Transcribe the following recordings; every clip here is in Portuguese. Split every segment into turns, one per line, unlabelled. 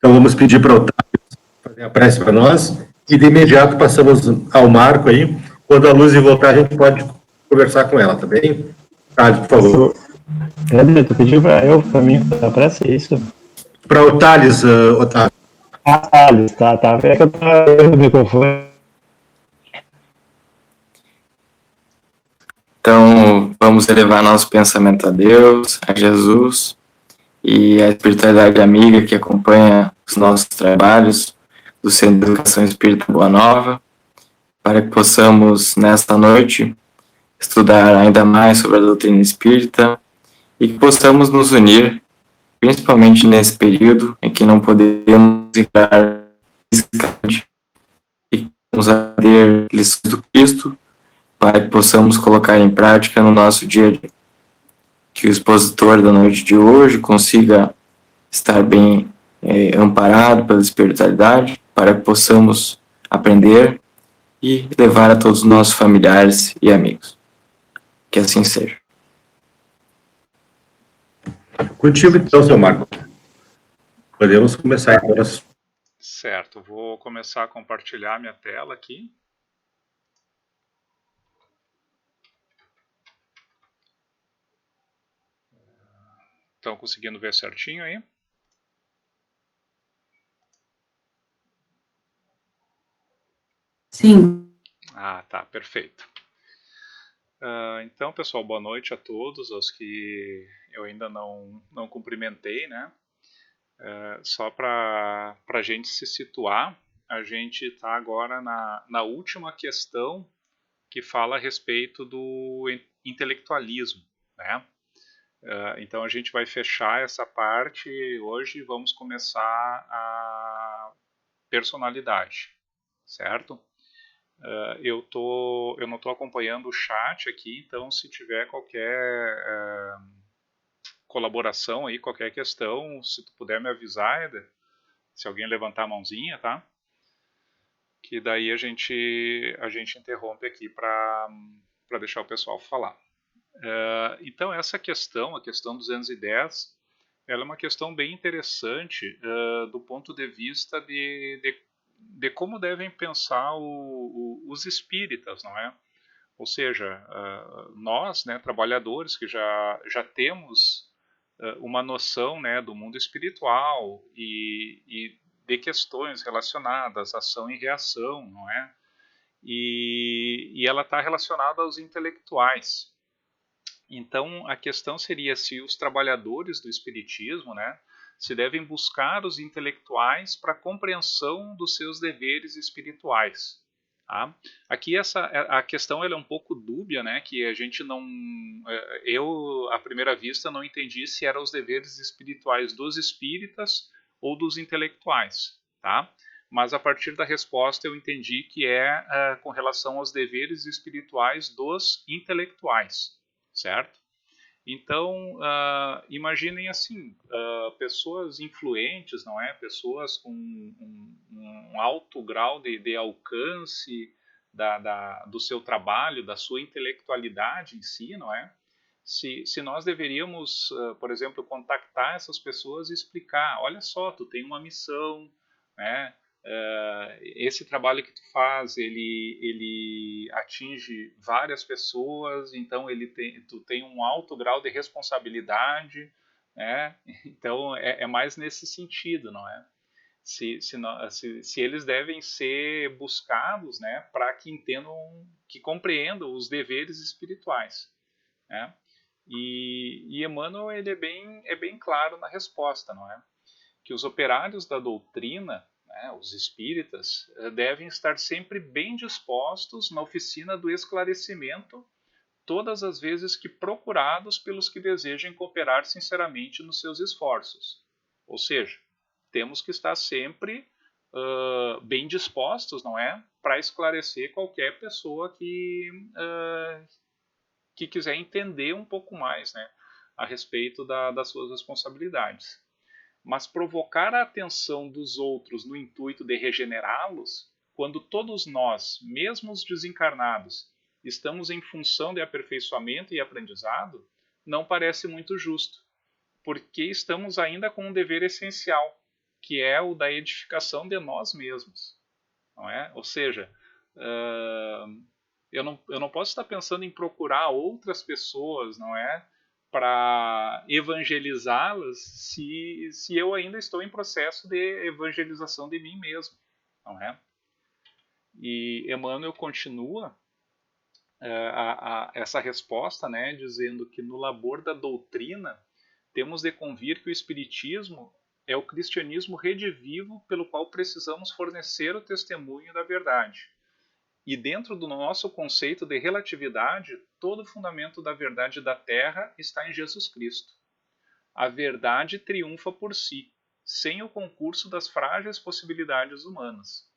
Então vamos pedir para o Otávio fazer a prece para nós e de imediato passamos ao Marco aí. Quando a Luz voltar, a gente pode conversar com ela, tá bem? Otávio, por favor.
Tu pediu para mim fazer a prece, é isso?
Para o Thales, Otávio.
Thales, tá. É que eu tava no microfone.
Então, vamos elevar nosso pensamento a Deus, a Jesus e a espiritualidade amiga que acompanha os nossos trabalhos do Centro de Educação Espírita Boa Nova, para que possamos, nesta noite, estudar ainda mais sobre a doutrina espírita e que possamos nos unir, principalmente nesse período em que não podemos entrar fisicamente e nos ater lições do Cristo, para que possamos colocar em prática no nosso dia a dia. Que o expositor da noite de hoje consiga estar bem amparado pela espiritualidade, para que possamos aprender e levar a todos os nossos familiares e amigos. Que assim seja.
Contigo então, seu Marco. Podemos começar agora.
Certo, vou começar a compartilhar minha tela aqui. Estão conseguindo ver certinho aí?
Sim.
Ah, tá, perfeito. Então, pessoal, boa noite a todos, aos que eu ainda não cumprimentei, né? Só para a gente se situar, a gente está agora na última questão que fala a respeito do intelectualismo, né? Então a gente vai fechar essa parte hoje e vamos começar a personalidade, certo? Eu não estou acompanhando o chat aqui, então se tiver qualquer colaboração aí, qualquer questão, se tu puder me avisar, Eder, se alguém levantar a mãozinha, tá? Que daí a gente interrompe aqui para deixar o pessoal falar. Então essa questão, a questão 210, ela é uma questão bem interessante do ponto de vista de como devem pensar os espíritas, não é? Ou seja, nós, né, trabalhadores que já temos uma noção, né, do mundo espiritual e de questões relacionadas à ação e reação, não é? E ela está relacionada aos intelectuais. Então, a questão seria se os trabalhadores do espiritismo, né, se devem buscar os intelectuais para a compreensão dos seus deveres espirituais. Tá? Aqui a questão ela é um pouco dúbia, né, que a gente não, eu à primeira vista não entendi se eram os deveres espirituais dos espíritas ou dos intelectuais, tá? Mas a partir da resposta eu entendi que é com relação aos deveres espirituais dos intelectuais, certo? Então, imaginem assim, pessoas influentes, não é? Pessoas com um alto grau de alcance do seu trabalho, da sua intelectualidade em si, não é? Se nós deveríamos, por exemplo, contactar essas pessoas e explicar, olha só, tu tem uma missão, né? Esse trabalho que tu faz, ele atinge várias pessoas, então tu tem um alto grau de responsabilidade, né? Então é mais nesse sentido, não é? Se eles devem ser buscados, né, para que entendam, que compreendam os deveres espirituais, né? E Emmanuel ele é bem claro na resposta, não é? Que os operários da doutrina, né, os espíritas, devem estar sempre bem dispostos na oficina do esclarecimento todas as vezes que procurados pelos que desejem cooperar sinceramente nos seus esforços. Ou seja, temos que estar sempre bem dispostos, não é, para esclarecer qualquer pessoa que quiser entender um pouco mais, né, a respeito das suas responsabilidades. Mas provocar a atenção dos outros no intuito de regenerá-los, quando todos nós, mesmo os desencarnados, estamos em função de aperfeiçoamento e aprendizado, não parece muito justo, porque estamos ainda com um dever essencial, que é o da edificação de nós mesmos, não é? Ou seja, eu não posso estar pensando em procurar outras pessoas, não é, para evangelizá-las se eu ainda estou em processo de evangelização de mim mesmo, não é? E Emmanuel continua essa resposta, né, dizendo que no labor da doutrina temos de convir que o Espiritismo é o cristianismo redivivo pelo qual precisamos fornecer o testemunho da verdade. E dentro do nosso conceito de relatividade, todo o fundamento da verdade da Terra está em Jesus Cristo. A verdade triunfa por si, sem o concurso das frágeis possibilidades humanas.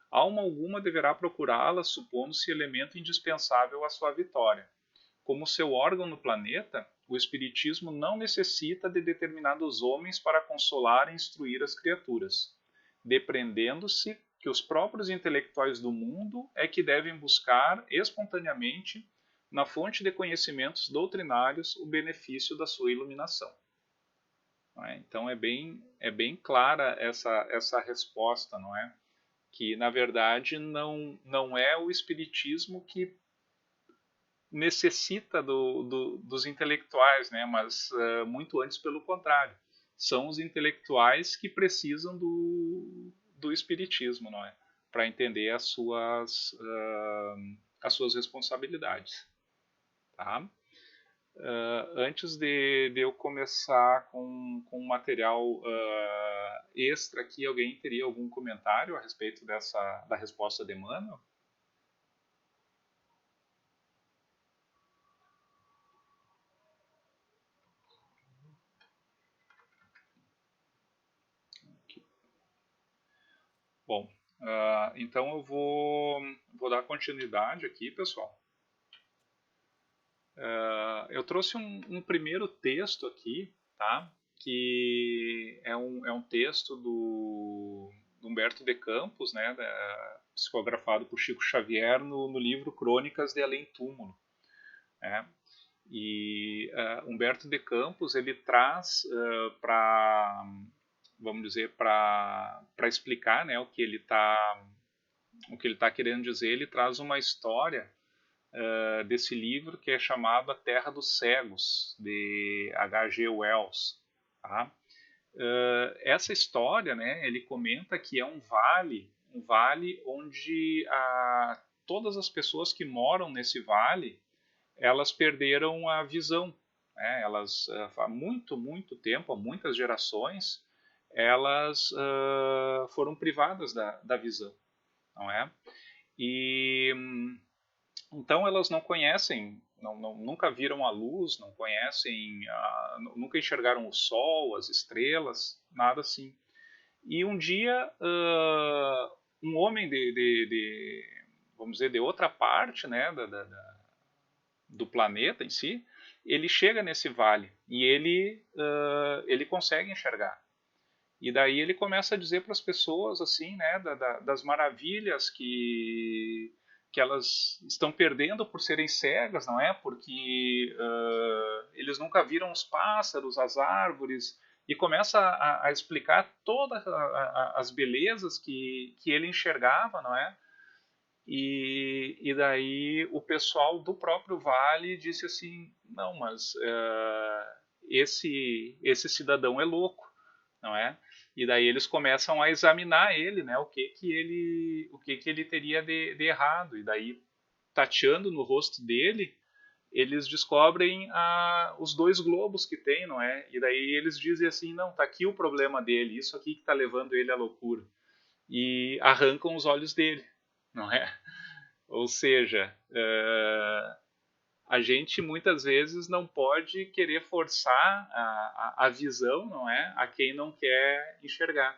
Alma alguma deverá procurá-la, supondo-se elemento indispensável à sua vitória. Como seu órgão no planeta, o Espiritismo não necessita de determinados homens para consolar e instruir as criaturas, depreendendo-se que os próprios intelectuais do mundo é que devem buscar espontaneamente, na fonte de conhecimentos doutrinários, o benefício da sua iluminação. Então é bem clara essa resposta, não é? Que na verdade não é o Espiritismo que necessita dos intelectuais, né? Mas muito antes pelo contrário, são os intelectuais que precisam do Espiritismo, não é? Para entender as suas responsabilidades, tá? Antes de eu começar com um material extra aqui, alguém teria algum comentário a respeito da resposta de Emmanuel? Bom, então eu vou dar continuidade aqui, pessoal. Eu trouxe um primeiro texto aqui, tá? Que é um texto do Humberto de Campos, né? Psicografado por Chico Xavier no livro Crônicas de Além Túmulo. Né? E Humberto de Campos ele traz para, vamos dizer, para explicar, né, o que ele está querendo dizer. Ele traz uma história desse livro que é chamado A Terra dos Cegos, de H.G. Wells. Tá? Essa história, né, ele comenta que é um vale onde todas as pessoas que moram nesse vale, elas perderam a visão. Né? Elas, há muito tempo, há muitas gerações, elas foram privadas da visão, não é? E então elas não conhecem, nunca viram a luz, não conhecem, nunca enxergaram o sol, as estrelas, nada assim. E um dia um homem vamos dizer, de outra parte, né, do planeta em si, ele chega nesse vale e ele consegue enxergar. E daí ele começa a dizer para as pessoas assim, né, das maravilhas que elas estão perdendo por serem cegas, não é? Porque eles nunca viram os pássaros, as árvores, e começa a explicar todas as belezas que ele enxergava, não é? E daí o pessoal do próprio vale disse assim, não, mas esse cidadão é louco, não é? E daí eles começam a examinar ele, né? O que ele teria de errado. E daí, tateando no rosto dele, eles descobrem os dois globos que tem, não é? E daí eles dizem assim, não, tá aqui o problema dele, isso aqui que tá levando ele à loucura. E arrancam os olhos dele, não é? Ou seja, a gente muitas vezes não pode querer forçar a visão, não é, a quem não quer enxergar.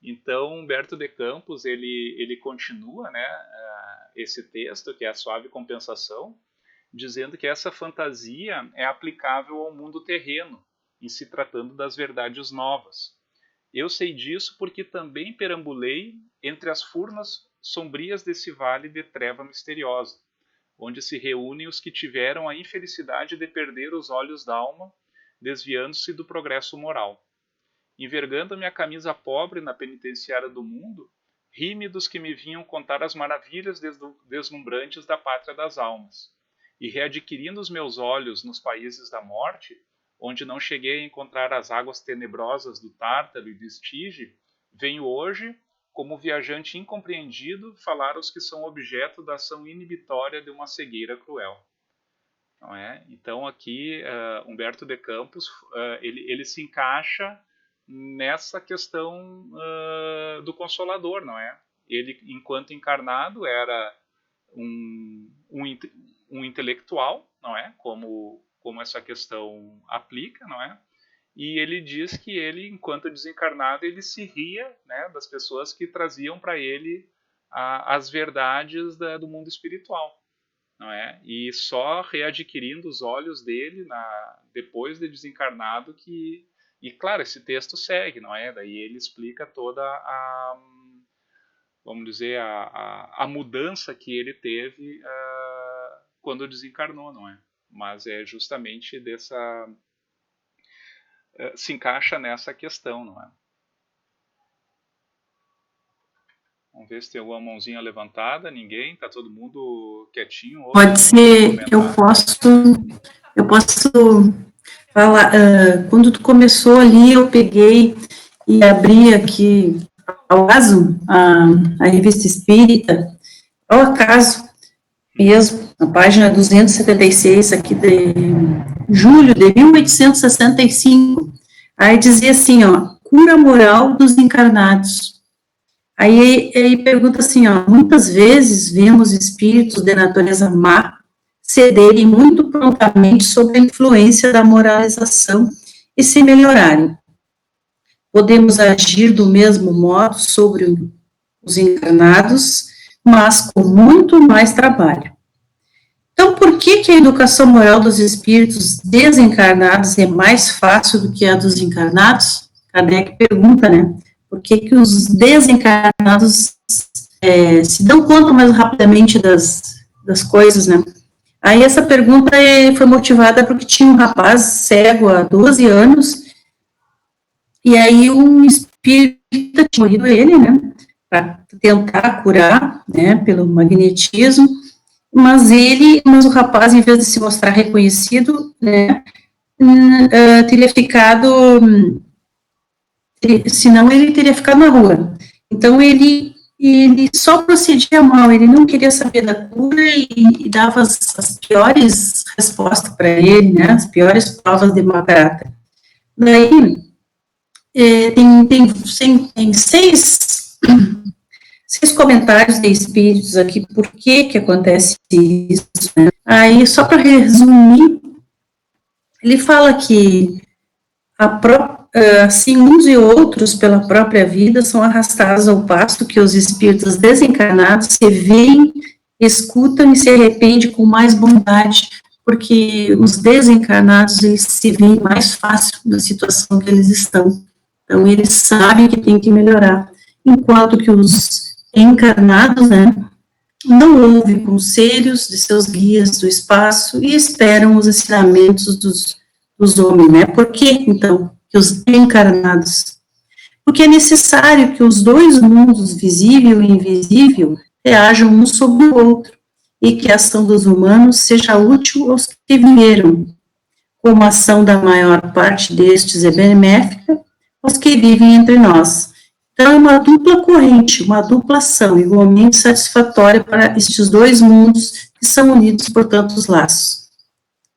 Então, Humberto de Campos ele continua, né, esse texto que é a suave compensação, dizendo que essa fantasia é aplicável ao mundo terreno, em se tratando das verdades novas. Eu sei disso porque também perambulei entre as furnas sombrias desse vale de treva misteriosa, onde se reúnem os que tiveram a infelicidade de perder os olhos da alma, desviando-se do progresso moral. envergando minha camisa pobre na penitenciária do mundo, ri-me dos que me vinham contar as maravilhas deslumbrantes da pátria das almas. E readquirindo os meus olhos nos países da morte, onde não cheguei a encontrar as águas tenebrosas do Tártaro e do Estige, venho hoje, como viajante incompreendido, falar aos que são objeto da ação inibitória de uma cegueira cruel. Não é? Então aqui Humberto de Campos ele se encaixa nessa questão do Consolador, não é? Ele, enquanto encarnado, era um intelectual, não é? Como essa questão aplica, não é? E ele diz que ele, enquanto desencarnado, ele se ria, né, das pessoas que traziam para ele as verdades do mundo espiritual, não é? E só readquirindo os olhos dele depois de desencarnado que... E claro, esse texto segue, não é? Daí ele explica toda vamos dizer, a mudança que ele teve quando desencarnou, não é? Mas é justamente se encaixa nessa questão, não é? Vamos ver se tem alguma mãozinha levantada. Ninguém? Tá todo mundo quietinho?
Pode ser, eu posso falar. Quando tu começou ali, eu peguei e abri aqui, ao acaso, a Revista Espírita, ao acaso mesmo, na página 276, aqui de julho de 1865, aí dizia assim, ó, cura moral dos encarnados. Aí pergunta assim, ó, muitas vezes vemos espíritos de natureza má cederem muito prontamente sob a influência da moralização e se melhorarem. Podemos agir do mesmo modo sobre os encarnados, mas com muito mais trabalho. Então, por que a educação moral dos espíritos desencarnados é mais fácil do que a dos encarnados? Kardec pergunta, né? Por que os desencarnados se dão conta mais rapidamente das coisas, né? Aí essa pergunta foi motivada porque tinha um rapaz cego há 12 anos, e aí um espírita tinha morrido ele, né? Para tentar curar, né? Pelo magnetismo, mas o rapaz, em vez de se mostrar reconhecido, né? Teria ficado... senão ele teria ficado na rua. Então, ele só procedia mal, ele não queria saber da cura e dava as piores respostas para ele, né, as piores provas de mau caráter. Daí, tem seis comentários de espíritos aqui, por que acontece isso, né? Aí, só para resumir, ele fala que assim, uns e outros, pela própria vida, são arrastados ao passo que os espíritos desencarnados se veem, escutam e se arrependem com mais bondade, porque os desencarnados, eles se veem mais fácil na situação que eles estão. Então, eles sabem que tem que melhorar, enquanto que os encarnados, né, não ouvem conselhos de seus guias do espaço e esperam os ensinamentos dos homens, né? Por que, então, que os encarnados? Porque é necessário que os dois mundos, visível e invisível, reajam um sobre o outro, e que a ação dos humanos seja útil aos que vieram, como a ação da maior parte destes é benéfica aos que vivem entre nós. Então, é uma dupla corrente, uma dupla ação, igualmente satisfatória para estes dois mundos que são unidos por tantos laços.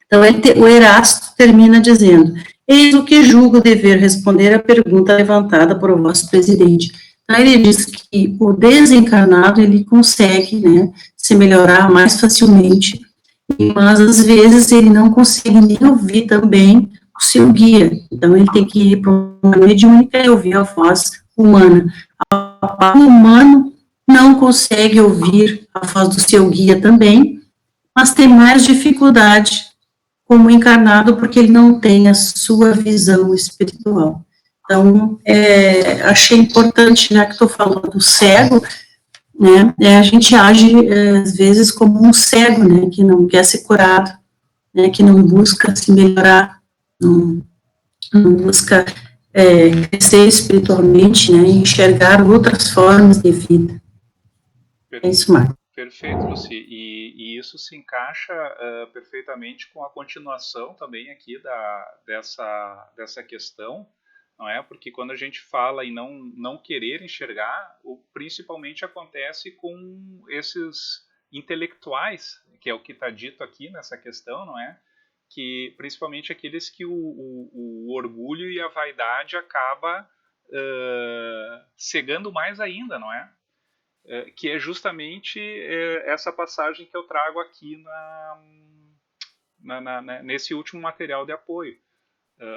Então, o Erasto termina dizendo, eis o que julgo dever responder à pergunta levantada por o vosso presidente. Então, ele diz que o desencarnado, ele consegue, né, se melhorar mais facilmente, mas, às vezes, ele não consegue nem ouvir também o seu guia. Então, ele tem que ir para uma mediúnica e ouvir a voz humana. O humano não consegue ouvir a voz do seu guia também, mas tem mais dificuldade como encarnado, porque ele não tem a sua visão espiritual. Então, achei importante, já que estou falando do cego, né, a gente age, às vezes, como um cego, né, que não quer ser curado, né, que não busca se melhorar, não busca crescer espiritualmente, né, e enxergar outras formas de vida. É isso, Marco.
Perfeito, Lucy. E isso se encaixa perfeitamente com a continuação também aqui dessa questão, não é? Porque quando a gente fala em não querer enxergar, principalmente acontece com esses intelectuais, que é o que está dito aqui nessa questão, não é? Que principalmente aqueles que o orgulho e a vaidade acaba cegando mais ainda, não é? Que é justamente essa passagem que eu trago aqui nesse último material de apoio.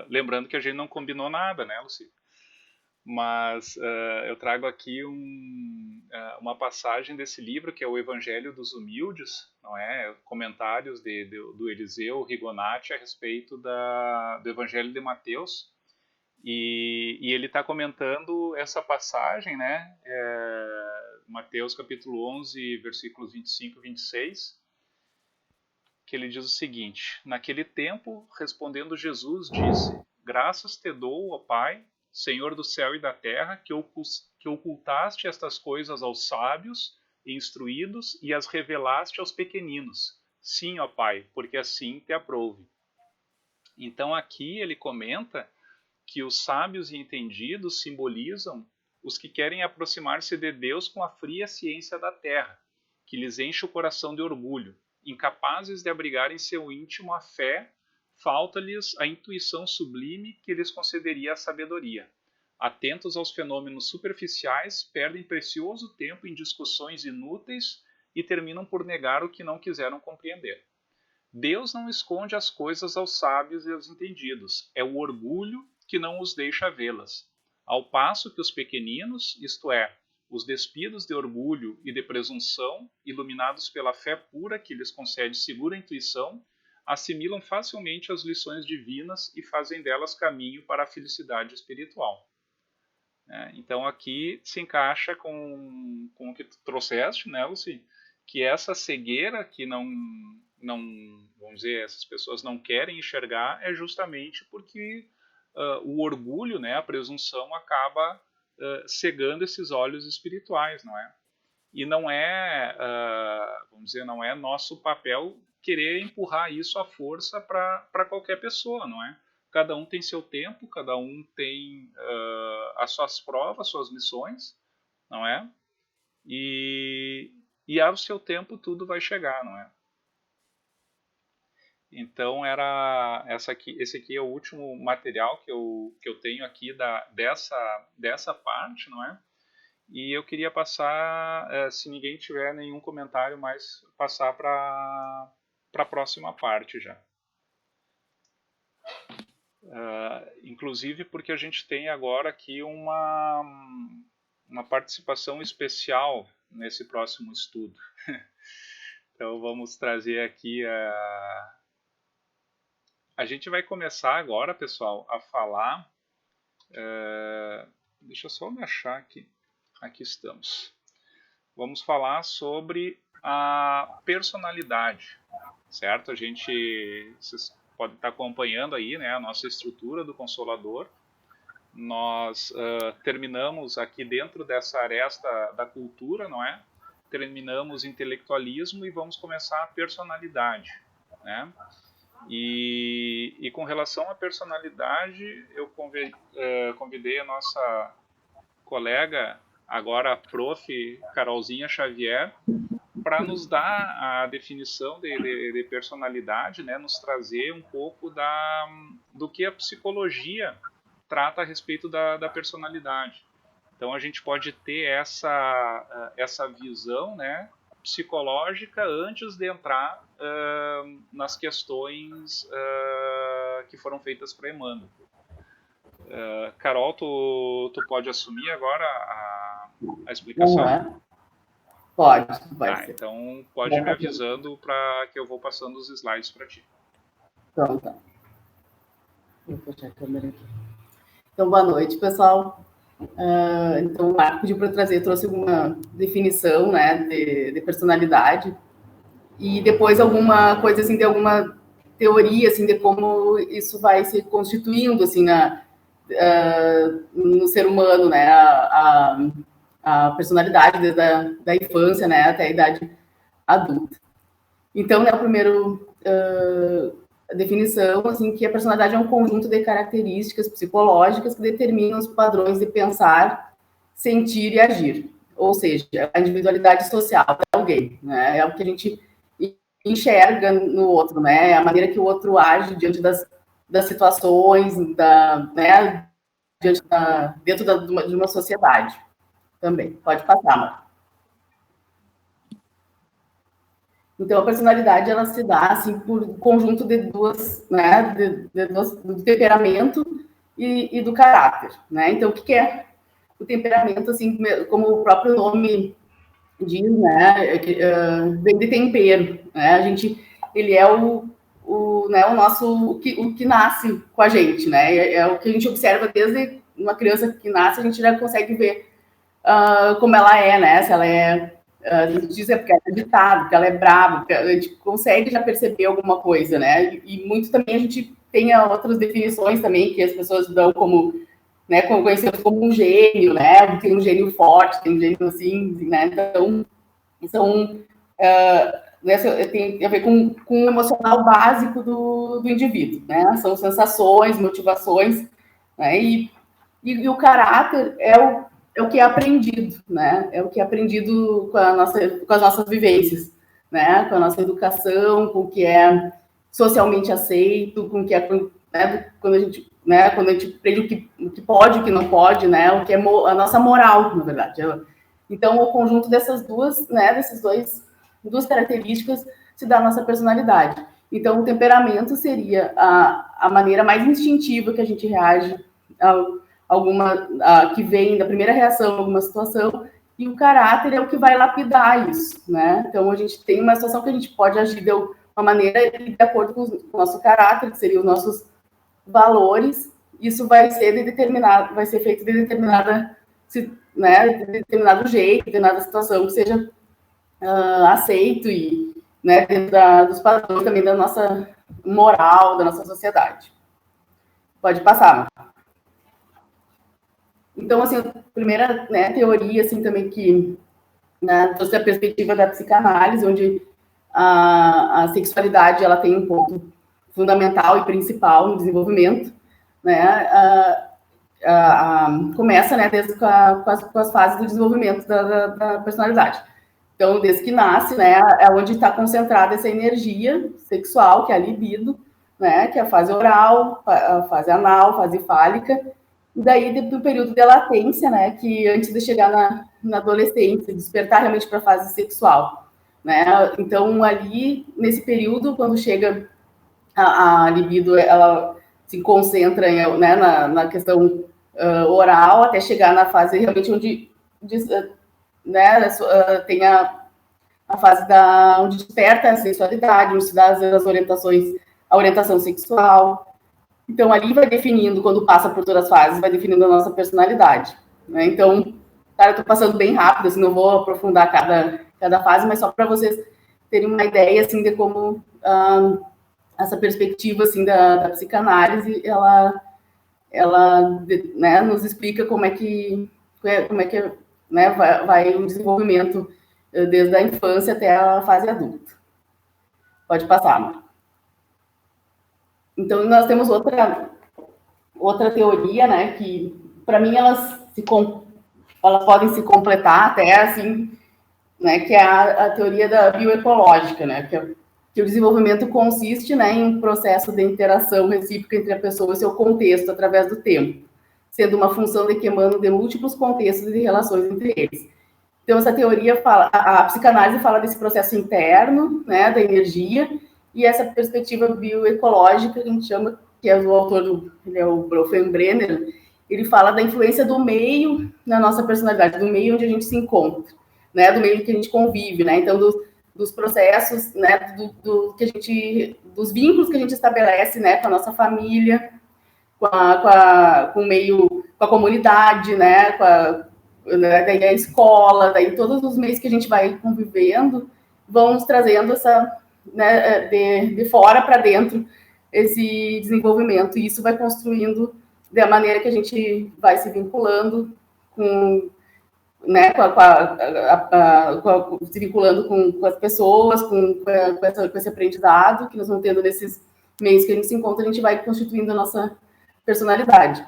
Lembrando que a gente não combinou nada, né, Lucy? Mas eu trago aqui uma passagem desse livro, que é o Evangelho dos Humildes, não é? Comentários do Eliseu Rigonati a respeito do Evangelho de Mateus. E ele está comentando essa passagem, né? Mateus capítulo 11, versículos 25 e 26, que ele diz o seguinte: Naquele tempo, respondendo Jesus, disse: Graças te dou, ó Pai, Senhor do céu e da terra, que ocultaste estas coisas aos sábios e instruídos e as revelaste aos pequeninos. Sim, ó Pai, porque assim te aprouve. Então aqui ele comenta que os sábios e entendidos simbolizam os que querem aproximar-se de Deus com a fria ciência da terra, que lhes enche o coração de orgulho. Incapazes de abrigar em seu íntimo a fé, falta-lhes a intuição sublime que lhes concederia a sabedoria. Atentos aos fenômenos superficiais, perdem precioso tempo em discussões inúteis e terminam por negar o que não quiseram compreender. Deus não esconde as coisas aos sábios e aos entendidos, é o orgulho que não os deixa vê-las. Ao passo que os pequeninos, isto é, os despidos de orgulho e de presunção, iluminados pela fé pura que lhes concede segura intuição, assimilam facilmente as lições divinas e fazem delas caminho para a felicidade espiritual. Então aqui se encaixa com o que tu trouxeste, né, Lucy? Que essa cegueira que não, vamos dizer, essas pessoas não querem enxergar é justamente porque o orgulho, né, a presunção acaba cegando esses olhos espirituais, não é? E não é, vamos dizer, não é nosso papel querer empurrar isso à força para qualquer pessoa, não é? Cada um tem seu tempo, cada um tem as suas provas, suas missões, não é? E ao seu tempo tudo vai chegar, não é? Então esse aqui é o último material que eu tenho aqui dessa parte, não é? E eu queria passar, se ninguém tiver nenhum comentário mais, passar para a próxima parte já. Inclusive porque a gente tem agora aqui uma participação especial nesse próximo estudo. Então vamos trazer aqui a gente vai começar agora, pessoal, a falar. Deixa eu só me achar aqui. Aqui estamos. Vamos falar sobre a personalidade, certo? Vocês podem estar acompanhando aí, né, a nossa estrutura do Consolador. Nós terminamos aqui dentro dessa aresta da cultura, não é? Terminamos intelectualismo e vamos começar a personalidade, né? E com relação à personalidade, eu convidei a nossa colega, agora a prof. Carolzinha Xavier, para nos dar a definição de personalidade, né, nos trazer um pouco do que a psicologia trata a respeito da personalidade. Então a gente pode ter essa visão, né, psicológica antes de entrar nas questões que foram feitas para Emmanuel. Carol, tu pode assumir agora a explicação?
Uhum. Pode ser.
Então pode ir me avisando para que eu vou passando os slides para ti.
Então tá. Vou fechar a câmera aqui. Então, boa noite, pessoal. Então, o Marco pediu para eu trouxe alguma definição, né, de personalidade e depois alguma coisa assim, de alguma teoria assim de como isso vai se constituindo assim no ser humano, né, a personalidade desde da infância, né, até a idade adulta. Então, né, a primeira definição, assim, que a personalidade é um conjunto de características psicológicas que determinam os padrões de pensar, sentir e agir. Ou seja, a individualidade social de alguém, né, é o que a gente enxerga no outro, né, a maneira que o outro age diante das situações, né, dentro de uma sociedade também. Pode passar, Marco. Então, a personalidade, ela se dá, assim, por um conjunto de duas, né, do temperamento e do caráter, né? Então, o que é o temperamento, assim, como o próprio nome diz, né, vem de tempero, né? Ele é né, o nosso, o que nasce com a gente, né? É o que a gente observa desde uma criança que nasce, a gente já consegue ver como ela é, né? Se ela é, a gente diz porque ela é agitada, porque ela é brava, porque a gente consegue já perceber alguma coisa, né? E muito também a gente tem outras definições também que as pessoas dão como, né, conhecido como um gênio, né? Tem um gênio forte, tem um gênio assim, né? Então, são tem a ver com o emocional básico do indivíduo, né? São sensações, motivações, né? E o caráter é o que é aprendido, né? É o que é aprendido com as nossas vivências, né? Com a nossa educação, com o que é socialmente aceito, com o que é, né? Quando a gente aprende o que pode, o que não pode, né? O que é a nossa moral, na verdade. Então, o conjunto dessas duas, né? Duas características se dá a nossa personalidade. Então, o temperamento seria a maneira mais instintiva que a gente reage que vem da primeira reação a alguma situação, e o caráter é o que vai lapidar isso, né? Então, a gente tem uma situação que a gente pode agir de uma maneira de acordo com o nosso caráter, que seriam os nossos valores. Isso vai ser feito de determinada, né, de determinado jeito, de determinada situação que seja aceito e, né, dentro dos padrões também da nossa moral, da nossa sociedade. Pode passar, Marcos. Então, assim, a primeira, né, teoria, assim, também que, né, trouxe a perspectiva da psicanálise, onde a sexualidade, ela tem um ponto fundamental e principal no desenvolvimento, né, começa, né, desde com as fases do desenvolvimento da personalidade. Então, desde que nasce, né, é onde está concentrada essa energia sexual, que é a libido, né, que é a fase oral, a fase anal, a fase fálica, e daí do período de latência, né, que antes de chegar na adolescência, despertar realmente para a fase sexual, né. Então, ali, nesse período, quando chega a libido, ela se concentra né, na questão oral, até chegar na fase realmente onde né, tem a fase onde desperta a sexualidade, onde se dá as orientações, a orientação sexual. Então, ali vai definindo, quando passa por todas as fases, vai definindo a nossa personalidade, né? Então, cara, eu tô passando bem rápido, assim, não vou aprofundar cada fase, mas só para vocês terem uma ideia, assim, de como essa perspectiva, assim, da psicanálise, ela né, nos explica como é que né, vai o desenvolvimento desde a infância até a fase adulta. Pode passar, Marco. Então, nós temos outra teoria, né, que, para mim, elas podem se completar até, assim, né, que é a teoria da bioecológica, né, que o desenvolvimento consiste, né, em um processo de interação recíproca entre a pessoa e seu contexto através do tempo, sendo uma função de que emana de múltiplos contextos e relações entre eles. Então, essa teoria a psicanálise fala desse processo interno, né, da energia, e essa perspectiva bioecológica, que a gente chama, que é o autor, ele é o Bronfenbrenner, ele fala da influência do meio na nossa personalidade, do meio onde a gente se encontra, né, do meio que a gente convive, né, então dos processos, né, dos vínculos que a gente estabelece, né, com a nossa família, com o meio, com a comunidade, né, daí a escola, daí todos os meios que a gente vai convivendo vão nos trazendo essa, né, de fora para dentro esse desenvolvimento, e isso vai construindo da maneira que a gente vai se vinculando com, né, se vinculando com as pessoas, com esse aprendizado que nós vamos tendo nesses meios que a gente se encontra, a gente vai constituindo a nossa personalidade.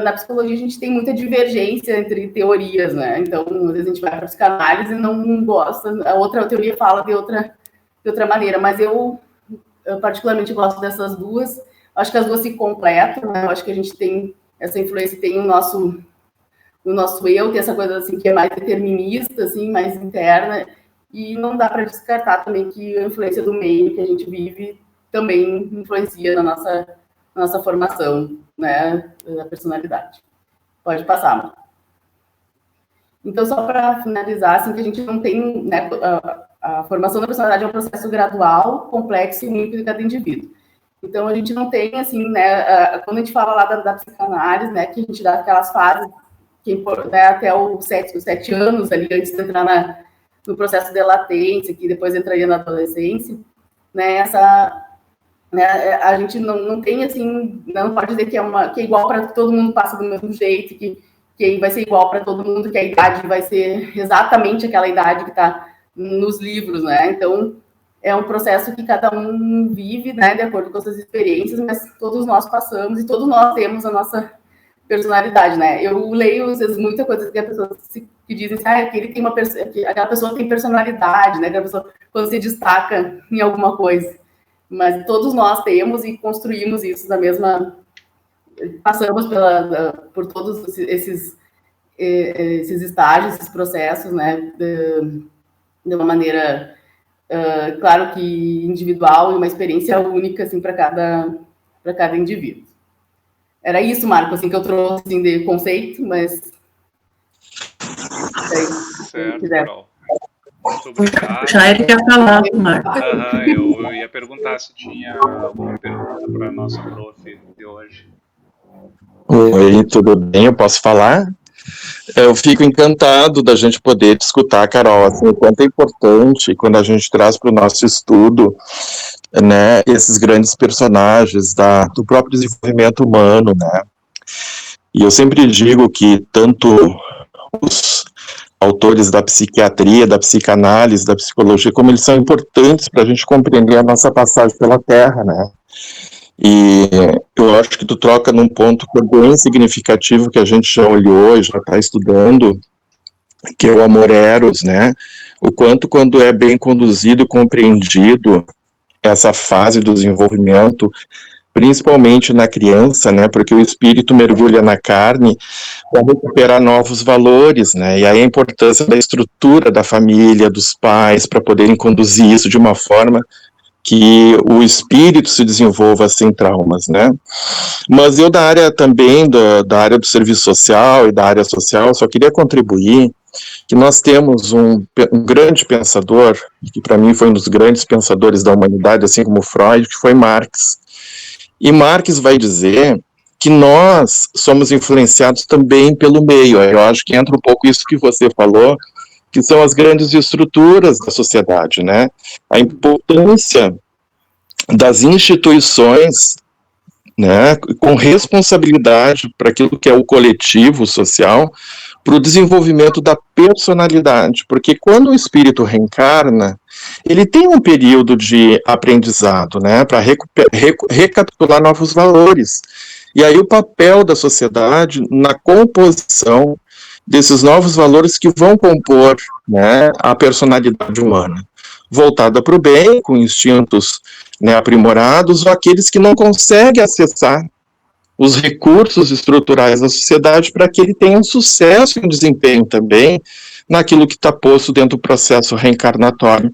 Na psicologia, a gente tem muita divergência entre teorias, né? Então, às vezes a gente vai para a psicanálise e não gosta, a outra teoria fala de outra maneira, mas eu particularmente gosto dessas duas. Acho que as duas se completam, né? Eu acho que a gente tem essa influência, tem o nosso eu, tem essa coisa assim que é mais determinista, assim, mais interna, e não dá para descartar também que a influência do meio que a gente vive também influencia na nossa formação, né, da personalidade. Pode passar, Marco. Então, só para finalizar, assim, que a gente não tem, né, a formação da personalidade é um processo gradual, complexo e único de cada indivíduo. Então, a gente não tem, assim, né, quando a gente fala lá da psicanálise, né, que a gente dá aquelas fases, né, até os 7 anos ali, antes de entrar no processo de latência, que depois entraria na adolescência, né, né, a gente não tem, assim, não pode dizer que é igual para todo mundo passa do mesmo jeito, que vai ser igual para todo mundo, que a idade vai ser exatamente aquela idade que está nos livros, né? Então, é um processo que cada um vive, né, de acordo com as suas experiências, mas todos nós passamos e todos nós temos a nossa personalidade, né? Eu leio, às vezes, muita coisa que as pessoas que dizem assim, que ele tem que aquela pessoa tem personalidade, né? Aquela pessoa, quando se destaca em alguma coisa. Mas todos nós temos e construímos isso da mesma... Passamos por todos esses estágios, esses processos, né? De uma maneira, claro que individual e uma experiência única, assim, para cada indivíduo. Era isso, Marco, assim, que eu trouxe, assim, de conceito, mas...
Certo, Carol. Muito obrigado.
Já ele quer falar, Marco.
Eu ia perguntar se tinha alguma pergunta para a nossa prof de hoje.
Oi, tudo bem? Eu posso falar? Eu fico encantado da gente poder escutar, Carol, assim, o quanto é importante quando a gente traz para o nosso estudo, né, esses grandes personagens do próprio desenvolvimento humano, né? E eu sempre digo que tanto os autores da psiquiatria, da psicanálise, da psicologia, como eles são importantes para a gente compreender a nossa passagem pela Terra, né? E eu acho que tu troca num ponto que é bem significativo, que a gente já olhou e já está estudando, que é o amor eros, né? O quanto, quando é bem conduzido e compreendido, essa fase do desenvolvimento, principalmente na criança, né? Porque o espírito mergulha na carne para recuperar novos valores, né? E aí a importância da estrutura da família, dos pais, para poderem conduzir isso de uma forma que o espírito se desenvolva sem traumas, né? Mas eu da área também, da área do serviço social e da área social, só queria contribuir que nós temos um grande pensador, que para mim foi um dos grandes pensadores da humanidade, assim como Freud, que foi Marx. E Marx vai dizer que nós somos influenciados também pelo meio. Eu acho que entra um pouco isso que você falou, que são as grandes estruturas da sociedade, né? A importância das instituições, né, com responsabilidade para aquilo que é o coletivo social, para o desenvolvimento da personalidade, porque quando o espírito reencarna, ele tem um período de aprendizado, né, para recapitular novos valores. E aí o papel da sociedade na composição desses novos valores que vão compor, né, a personalidade humana, voltada para o bem, com instintos, né, aprimorados, ou aqueles que não conseguem acessar os recursos estruturais da sociedade para que ele tenha um sucesso e um desempenho também naquilo que está posto dentro do processo reencarnatório.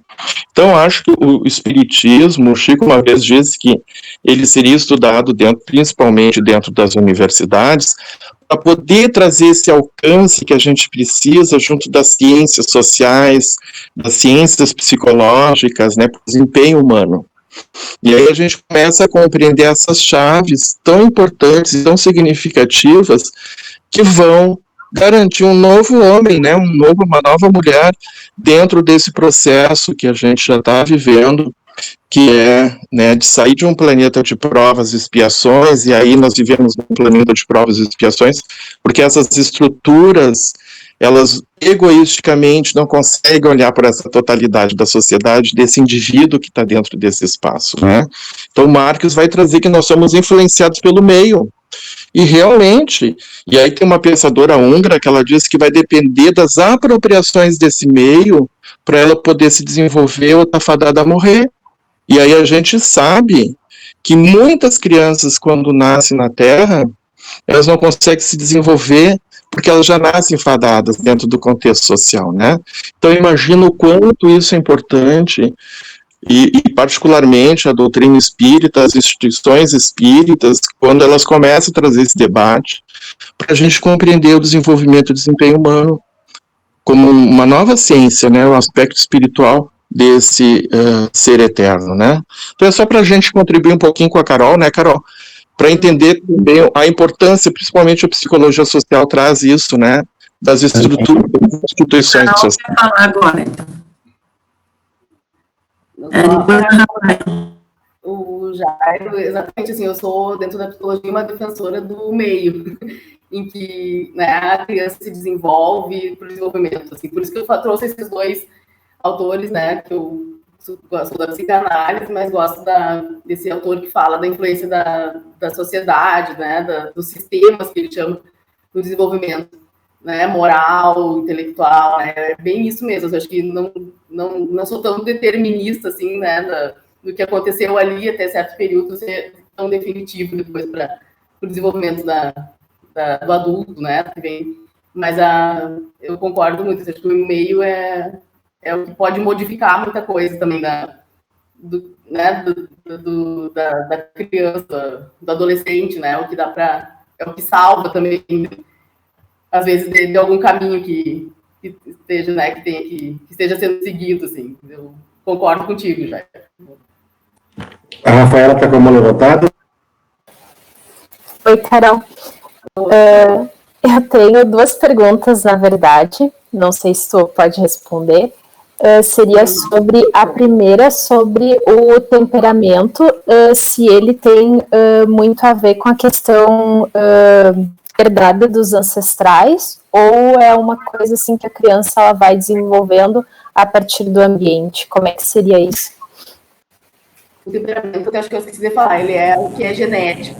Então, acho que o espiritismo, o Chico uma vez disse que ele seria estudado principalmente dentro das universidades, para poder trazer esse alcance que a gente precisa junto das ciências sociais, das ciências psicológicas, né, para o desempenho humano. E aí a gente começa a compreender essas chaves tão importantes e tão significativas que vão garantir um novo homem, né, uma nova mulher dentro desse processo que a gente já está vivendo que é, né, de sair de um planeta de provas e expiações, e aí nós vivemos num planeta de provas e expiações, porque essas estruturas, elas egoisticamente não conseguem olhar para essa totalidade da sociedade, desse indivíduo que está dentro desse espaço, né? Então, Marx vai trazer que nós somos influenciados pelo meio, e realmente, e aí tem uma pensadora húngara que ela diz que vai depender das apropriações desse meio para ela poder se desenvolver ou estar fadada a morrer. E aí a gente sabe que muitas crianças, quando nascem na Terra, elas não conseguem se desenvolver porque elas já nascem fadadas dentro do contexto social, né? Então imagina o quanto isso é importante e particularmente a doutrina espírita, as instituições espíritas, quando elas começam a trazer esse debate, para a gente compreender o desenvolvimento e o desempenho humano como uma nova ciência, né, o aspecto espiritual desse ser eterno, né. Então é só para a gente contribuir um pouquinho com a Carol, né, Carol, para entender também a importância, principalmente a psicologia social traz isso, né, das estruturas, das instituições sociais.
Quer falar agora, então.
O Jairo, exatamente assim, eu sou, dentro da psicologia, uma defensora do meio, em que, né, a criança se desenvolve para o desenvolvimento, assim, por isso que eu trouxe esses dois autores, né, que eu sou da psicanálise, mas gosto desse autor que fala da influência da sociedade, né, dos sistemas que ele chama do desenvolvimento, né, moral, intelectual, né, é bem isso mesmo. Eu acho que não sou tão determinista assim, né, do que aconteceu ali até certo período ser tão definitivo depois para o desenvolvimento do adulto, né, também. Mas eu concordo muito, acho que o meio é o que pode modificar muita coisa também da criança, do adolescente, né, o que dá para, é o que salva também, às vezes, de algum caminho que esteja, né, que esteja sendo seguido, assim. Eu concordo contigo, já.
A Rafaela está com a mão levantada.
Oi, Carol. Eu tenho duas perguntas, na verdade. Não sei se tu pode responder. Seria sobre a primeira, sobre o temperamento, se ele tem muito a ver com a questão herdada dos ancestrais, ou é uma coisa assim que a criança ela vai desenvolvendo a partir do ambiente? Como é que seria isso?
O temperamento, eu acho que eu esqueci de falar, ele é o que é genético,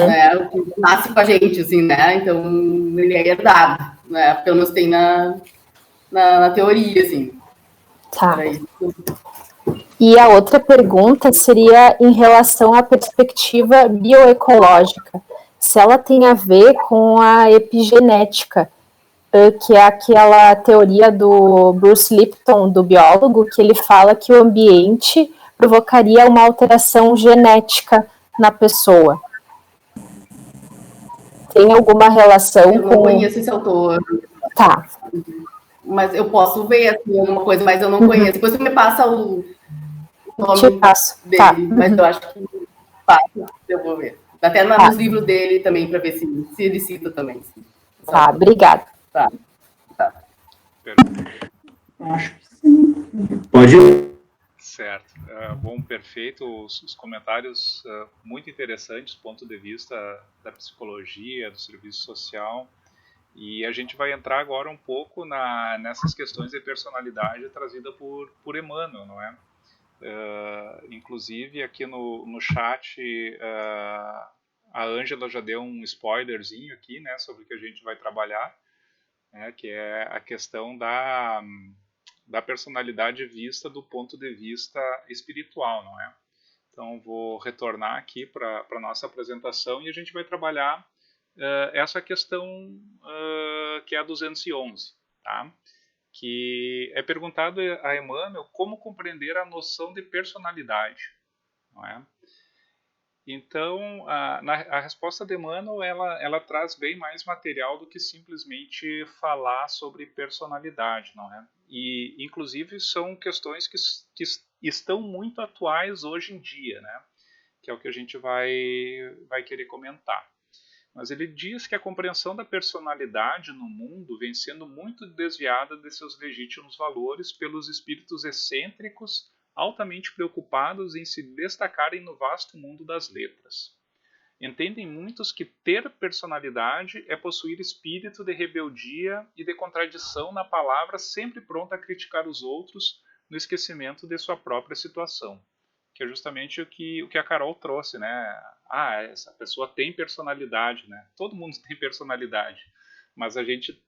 né? O que nasce com a gente, assim, né? Então, ele é herdado, né? Pelo menos tem na teoria, assim.
Tá. E a outra pergunta seria em relação à perspectiva bioecológica, se ela tem a ver com a epigenética, que é aquela teoria do Bruce Lipton, do biólogo, que ele fala que o ambiente provocaria uma alteração genética na pessoa. Tem alguma relação
eu
com...
Eu não conheço esse autor.
Tá.
Mas eu posso ver, assim, alguma coisa, mas eu não conheço. Depois você me passa o nome
Te passo.
dele,
Tá.
Mas eu acho que passa, eu vou ver. Até nos livros dele também, para ver se ele cita também.
Tá, obrigada.
Tá.
Acho que sim. Pode ir.
Certo. Bom, perfeito. Os comentários muito interessantes, ponto de vista da psicologia, do serviço social. E a gente vai entrar agora um pouco nessas questões de personalidade trazida por Emmanuel, não é? Inclusive, aqui no chat, a Ângela já deu um spoilerzinho aqui, né, sobre o que a gente vai trabalhar, né, que é a questão da personalidade vista do ponto de vista espiritual, não é? Então, vou retornar aqui para a nossa apresentação e a gente vai trabalhar essa questão que é a 211, tá? Que é perguntado a Emmanuel como compreender a noção de personalidade, não é? Então, a resposta de Emmanuel, ela traz bem mais material do que simplesmente falar sobre personalidade, não é? E, inclusive, são questões que estão muito atuais hoje em dia, né? Que é o que a gente vai querer comentar. Mas ele diz que a compreensão da personalidade no mundo vem sendo muito desviada de seus legítimos valores pelos espíritos excêntricos altamente preocupados em se destacarem no vasto mundo das letras. Entendem muitos que ter personalidade é possuir espírito de rebeldia e de contradição na palavra, sempre pronto a criticar os outros no esquecimento de sua própria situação. Que é justamente o que a Carol trouxe, né? Essa pessoa tem personalidade, né? Todo mundo tem personalidade, mas a gente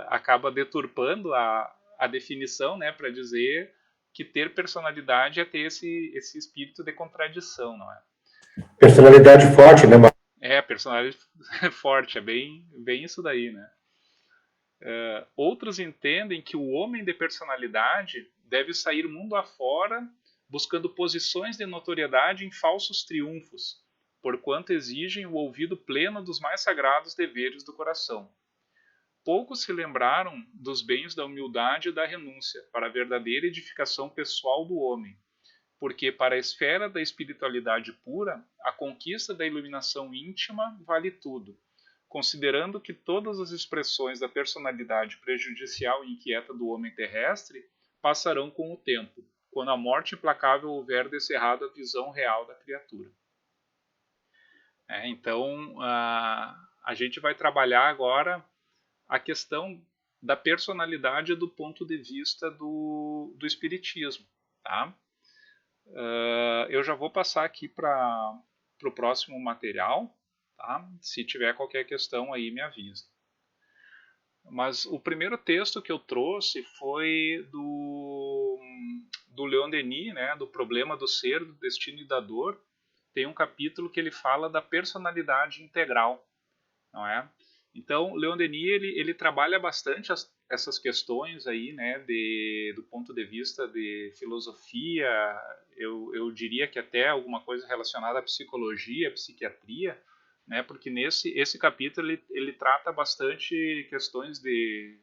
acaba deturpando a definição, né, para dizer que ter personalidade é ter esse espírito de contradição, não é?
Personalidade forte, né?
Personalidade forte, é bem isso daí, né? Outros entendem que o homem de personalidade deve sair mundo afora buscando posições de notoriedade em falsos triunfos, porquanto exigem o ouvido pleno dos mais sagrados deveres do coração. Poucos se lembraram dos bens da humildade e da renúncia para a verdadeira edificação pessoal do homem, porque para a esfera da espiritualidade pura, a conquista da iluminação íntima vale tudo, considerando que todas as expressões da personalidade prejudicial e inquieta do homem terrestre passarão com o tempo, quando a morte implacável houver descerrado a visão real da criatura. Então, a gente vai trabalhar agora a questão da personalidade do ponto de vista do Espiritismo. Tá? Eu já vou passar aqui para o próximo material. Tá? Se tiver qualquer questão aí, me avisa. Mas o primeiro texto que eu trouxe foi do Leon Denis, né, do Problema do Ser, do Destino e da Dor. Tem um capítulo que ele fala da personalidade integral, não é? Então, Leon Denis ele trabalha bastante essas questões aí, né, do ponto de vista de filosofia, eu diria que até alguma coisa relacionada à psicologia, à psiquiatria, né, porque esse capítulo ele trata bastante questões de,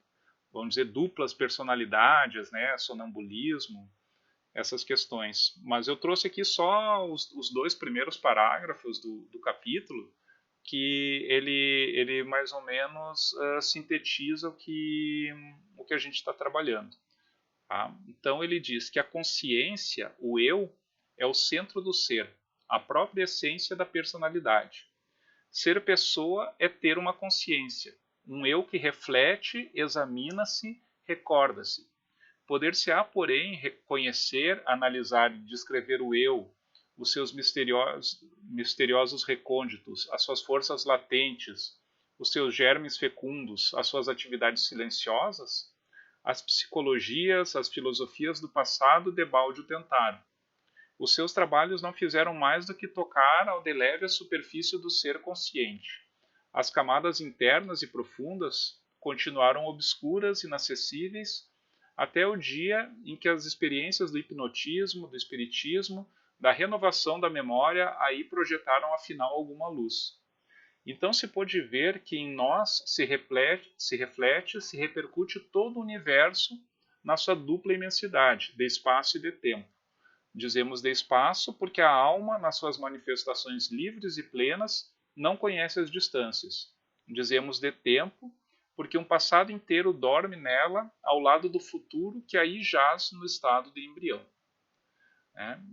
vamos dizer, duplas personalidades, né, sonambulismo, essas questões. Mas eu trouxe aqui só os 2 primeiros parágrafos do capítulo, que ele mais ou menos sintetiza o que a gente está trabalhando. Tá? Então ele diz que a consciência, o eu, é o centro do ser, a própria essência da personalidade. Ser pessoa é ter uma consciência, um eu que reflete, examina-se, recorda-se. Poder-se-á, porém, reconhecer, analisar e descrever o eu, os seus misteriosos recônditos, as suas forças latentes, os seus germes fecundos, as suas atividades silenciosas? As psicologias, as filosofias do passado debalde o tentaram. Os seus trabalhos não fizeram mais do que tocar ao de leve a superfície do ser consciente. As camadas internas e profundas continuaram obscuras, inacessíveis, até o dia em que as experiências do hipnotismo, do espiritismo, da renovação da memória aí projetaram afinal alguma luz. Então se pôde ver que em nós se reflete, se repercute todo o universo na sua dupla imensidade, de espaço e de tempo. Dizemos de espaço porque a alma, nas suas manifestações livres e plenas, não conhece as distâncias. Dizemos de tempo porque um passado inteiro dorme nela, ao lado do futuro que aí jaz no estado de embrião.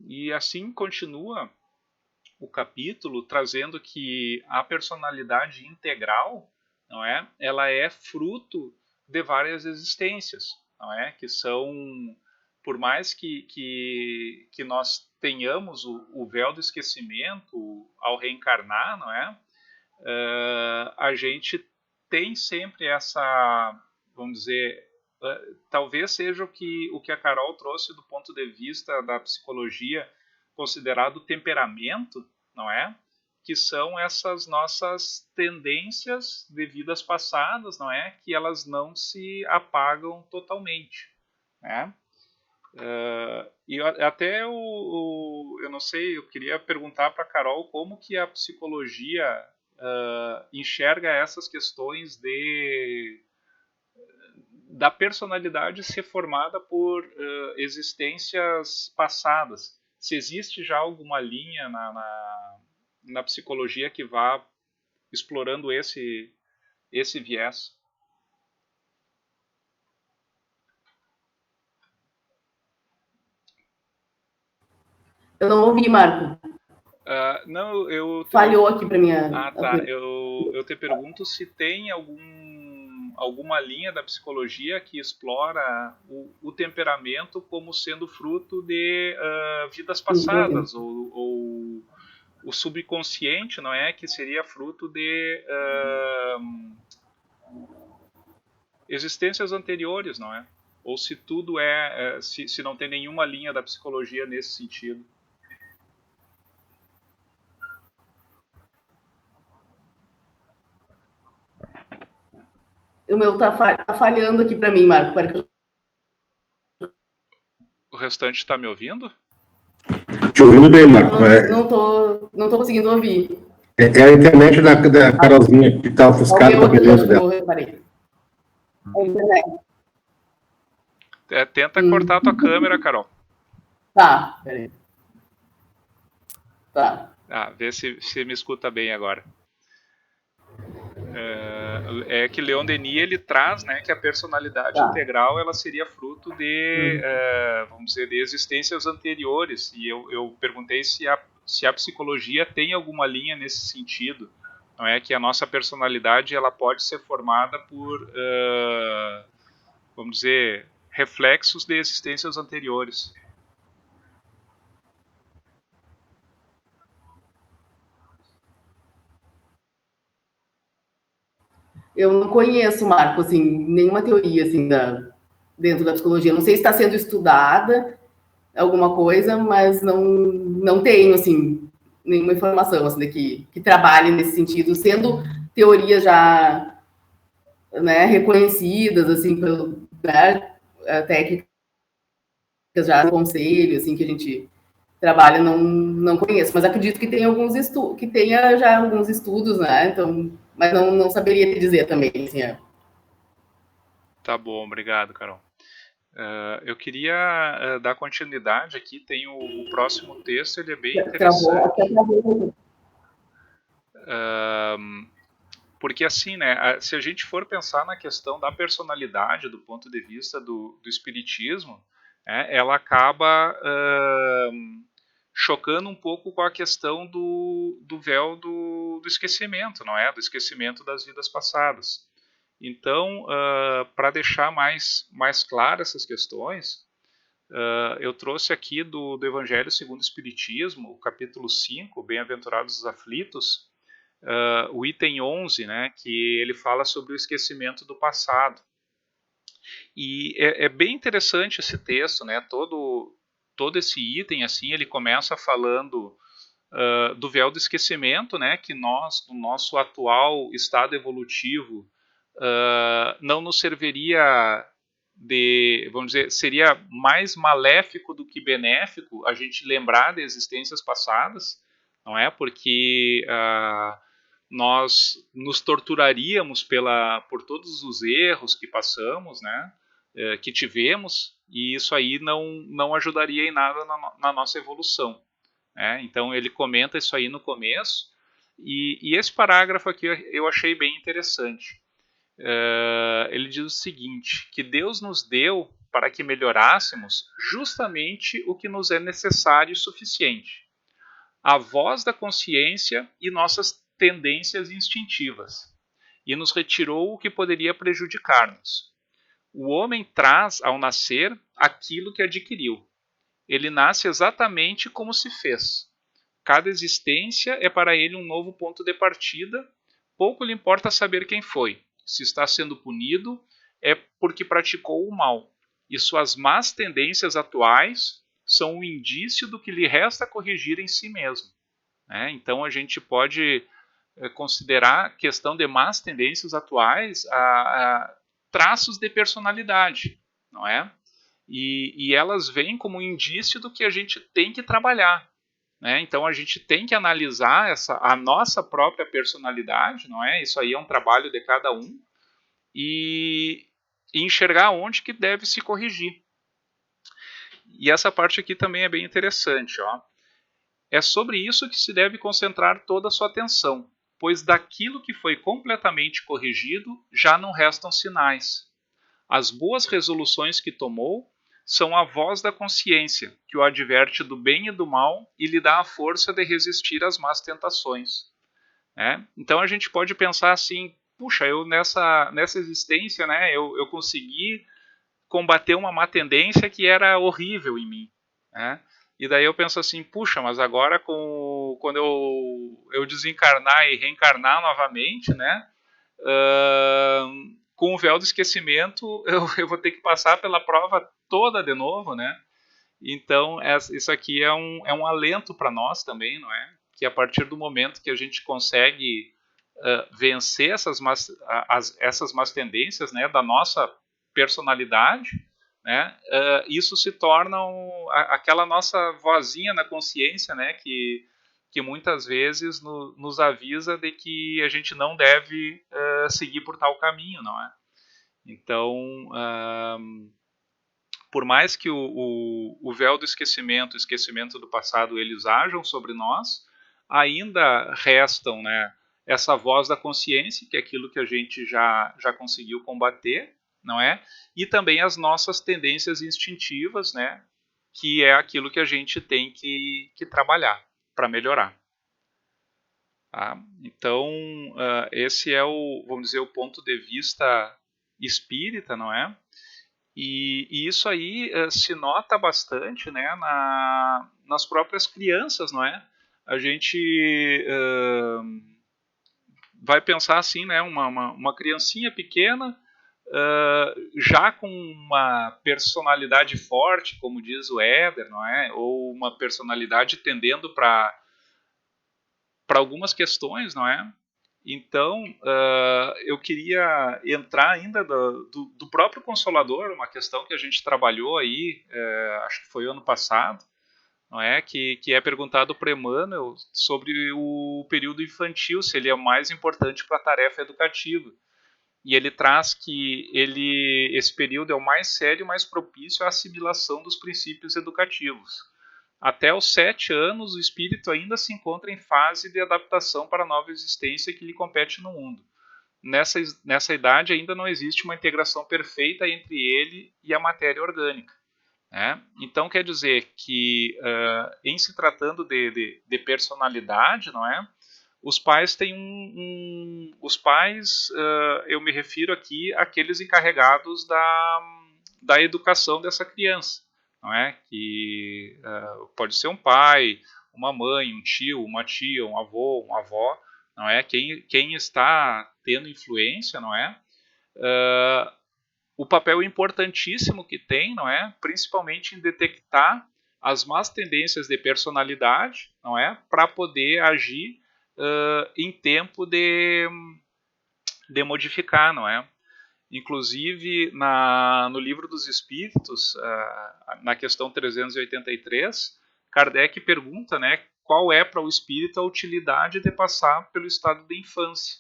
E assim continua o capítulo, trazendo que a personalidade integral, não é? Ela é fruto de várias existências, não é? Que são, por mais que nós tenhamos o véu do esquecimento ao reencarnar, não é? A gente tem sempre essa, vamos dizer, talvez seja o que a Carol trouxe do ponto de vista da psicologia, considerado temperamento, não é? Que são essas nossas tendências de vidas passadas, não é? Que elas não se apagam totalmente, né? E até eu não sei, eu queria perguntar para a Carol como que a psicologia enxerga essas questões da personalidade ser formada por existências passadas. Se existe já alguma linha na psicologia que vá explorando esse viés.
Eu não ouvi, Marco.
Não, eu...
Falhou aqui para mim.
Tá. Eu te pergunto se tem alguma linha da psicologia que explora o temperamento como sendo fruto de vidas passadas, ou o subconsciente, não é? Que seria fruto de existências anteriores, não é? Ou se tudo se não tem nenhuma linha da psicologia nesse sentido.
O meu tá falhando aqui para mim, Marco.
O restante está me ouvindo?
Te ouvindo bem, Marco.
Não tô conseguindo ouvir.
É a internet da Carolzinha que está ofuscada com a beleza dela.
Eu reparei. É a internet.
Tenta cortar a tua câmera, Carol.
Tá, peraí. Tá.
Vê se me escuta bem agora. É que Leon Denis ele traz, né, que a personalidade integral ela seria fruto de, vamos dizer, de existências anteriores. E eu perguntei se a psicologia tem alguma linha nesse sentido. Não é que a nossa personalidade ela pode ser formada por, vamos dizer, reflexos de existências anteriores.
Eu não conheço, Marco, assim, nenhuma teoria assim dentro da psicologia. Não sei se está sendo estudada alguma coisa, mas não tenho assim nenhuma informação assim que trabalhe nesse sentido, sendo teorias já, né, reconhecidas assim pelo, né, técnicas já conselho assim que a gente trabalha, não conheço, mas acredito que tem que tenha já alguns estudos, né? Então, mas não saberia te dizer também, assim.
Tá bom, obrigado, Carol. Eu queria dar continuidade aqui, tem o próximo texto, ele é bem interessante. Porque assim, né, se a gente for pensar na questão da personalidade do ponto de vista do espiritismo, ela acaba chocando um pouco com a questão do véu do esquecimento, não é? Do esquecimento das vidas passadas. Então, para deixar mais claras essas questões, eu trouxe aqui do Evangelho segundo o Espiritismo, o capítulo 5, Bem-aventurados os aflitos, o item 11, né, que ele fala sobre o esquecimento do passado. E é bem interessante esse texto, né, todo esse item, assim, ele começa falando do véu do esquecimento, né, que nós, no nosso atual estado evolutivo, não nos serviria vamos dizer, seria mais maléfico do que benéfico a gente lembrar de existências passadas, não é? Porque nós nos torturaríamos por todos os erros que passamos, né? Que tivemos, e isso aí não ajudaria em nada na nossa evolução. Então ele comenta isso aí no começo, e esse parágrafo aqui eu achei bem interessante. Ele diz o seguinte, que Deus nos deu para que melhorássemos justamente o que nos é necessário e suficiente, a voz da consciência e nossas tendências instintivas, e nos retirou o que poderia prejudicar-nos. O homem traz, ao nascer, aquilo que adquiriu. Ele nasce exatamente como se fez. Cada existência é para ele um novo ponto de partida, pouco lhe importa saber quem foi. Se está sendo punido, é porque praticou o mal, e suas más tendências atuais são um indício do que lhe resta corrigir em si mesmo. Então a gente pode considerar a questão de más tendências atuais a traços de personalidade, não é? E elas vêm como um indício do que a gente tem que trabalhar. Então a gente tem que analisar a nossa própria personalidade, não é? Isso aí é um trabalho de cada um, e enxergar onde que deve se corrigir. E essa parte aqui também é bem interessante, ó. É sobre isso que se deve concentrar toda a sua atenção, pois daquilo que foi completamente corrigido já não restam sinais. As boas resoluções que tomou são a voz da consciência, que o adverte do bem e do mal e lhe dá a força de resistir às más tentações. Né? Então a gente pode pensar assim, puxa, eu nessa existência, né, eu consegui combater uma má tendência que era horrível em mim. Né? E daí eu penso assim, puxa, mas agora quando eu desencarnar e reencarnar novamente, né, com o véu do esquecimento, eu vou ter que passar pela prova toda de novo, né? Então, isso aqui é um alento para nós também, não é? Que a partir do momento que a gente consegue vencer essas más tendências, né, da nossa personalidade, né, isso se torna aquela nossa vozinha na consciência, né, que muitas vezes nos avisa de que a gente não deve seguir por tal caminho, não é? Então, por mais que o véu do esquecimento, o esquecimento do passado, eles ajam sobre nós, ainda restam, né, essa voz da consciência, que é aquilo que a gente já conseguiu combater, não é? E também as nossas tendências instintivas, né, que é aquilo que a gente tem que trabalhar para melhorar. Tá? Então, esse é vamos dizer, o ponto de vista espírita, não é? E isso aí se nota bastante, né, nas próprias crianças, não é? A gente vai pensar assim, né, uma criancinha pequena, já com uma personalidade forte, como diz o Éder, não é? Ou uma personalidade tendendo para algumas questões, não é? Então, eu queria entrar ainda do próprio Consolador, uma questão que a gente trabalhou aí, acho que foi ano passado, não é? Que é perguntado para Emmanuel sobre o período infantil, se ele é mais importante para a tarefa educativa. E ele traz que esse período é o mais sério e mais propício à assimilação dos princípios educativos. Até os 7 anos, o espírito ainda se encontra em fase de adaptação para a nova existência que lhe compete no mundo. Nessa idade ainda não existe uma integração perfeita entre ele e a matéria orgânica. Né? Então quer dizer que, em se tratando de personalidade, não é? Os pais têm os pais, eu me refiro aqui àqueles encarregados da educação dessa criança, não é? Que pode ser um pai, uma mãe, um tio, uma tia, um avô, uma avó, não é? Quem está tendo influência, não é? O papel importantíssimo que tem, não é? Principalmente em detectar as más tendências de personalidade, não é? Para poder agir em tempo de modificar, não é? Inclusive, no Livro dos Espíritos, na questão 383, Kardec pergunta, né, qual é para o espírito a utilidade de passar pelo estado de infância.